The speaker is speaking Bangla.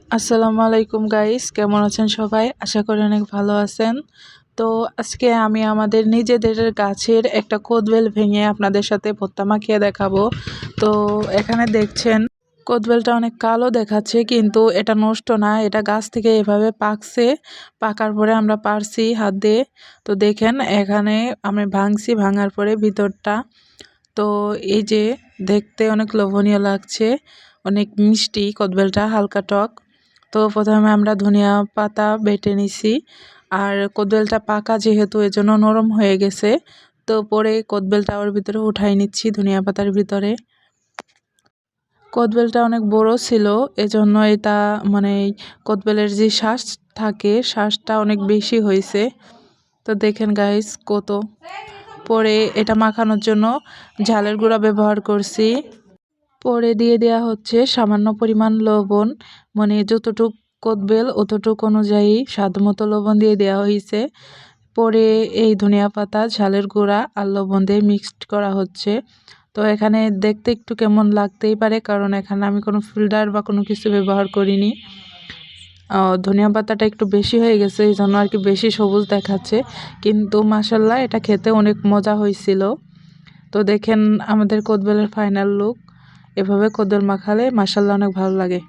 আসসালামু আলাইকুম গাইস, কেমন আছেন সবাই? আশা করি অনেক ভালো আছেন। তো আজকে আমি আমাদের নিজেদের গাছের একটা কদবেল ভেঙে আপনাদের সাথে ভর্তা মাখিয়ে দেখাবো। তো এখানে দেখছেন কদবেলটা অনেক কালো দেখাচ্ছে, কিন্তু এটা নষ্ট না, এটা গাছ থেকে এভাবে পাকছে। পাকার পরে আমরা পারছি হাত দিয়ে। তো দেখেন এখানে আমি ভাঙছি, ভাঙার পরে ভিতরটা তো এই যে দেখতে অনেক লোভনীয় লাগছে, অনেক মিষ্টি কদবেলটা, হালকা টক। তো প্রথমে আমরা ধনিয়া পাতা বেটে নিছি, আর কদবেলটা পাকা যেহেতু এজন্য নরম হয়ে গেছে। তো পরে কদবেলটা ওর ভিতরে উঠাই নিচ্ছি ধনিয়া পাতার ভিতরে। কদবেলটা অনেক বড় ছিল, এজন্য এটা মানে কদবেলের যে শ্বাস থাকে, শ্বাসটা অনেক বেশি হয়েছে। তো দেখেন গাইস কত। পরে এটা মাখানোর জন্য ঝালের গুঁড়া ব্যবহার করছি। পরে দিয়ে দেয়া হচ্ছে সামান্য পরিমাণ লবণ, মানে যতটুক কদবেল অতটুক অনুযায়ী স্বাদ মতো লবণ দিয়ে দেওয়া হয়েছে। পরে এই ধনিয়া পাতা, ঝালের গুঁড়া আর লবণ দিয়ে মিক্সড করা হচ্ছে। তো এখানে দেখতে একটু কেমন লাগতেই পারে, কারণ এখানে আমি কোনো ফিল্টার বা কোনো কিছু ব্যবহার করিনি। ধনিয়া পাতাটা একটু বেশি হয়ে গেছে, এই জন্য আর কি বেশি সবুজ দেখাচ্ছে, কিন্তু মাশাল্লাহ এটা খেতে অনেক মজা হয়েছিল। তো দেখেন আমাদের কদবেলের ফাইনাল লুক। এভাবে কদবেল মাখালে মাশাল্লাহ অনেক ভালো লাগে।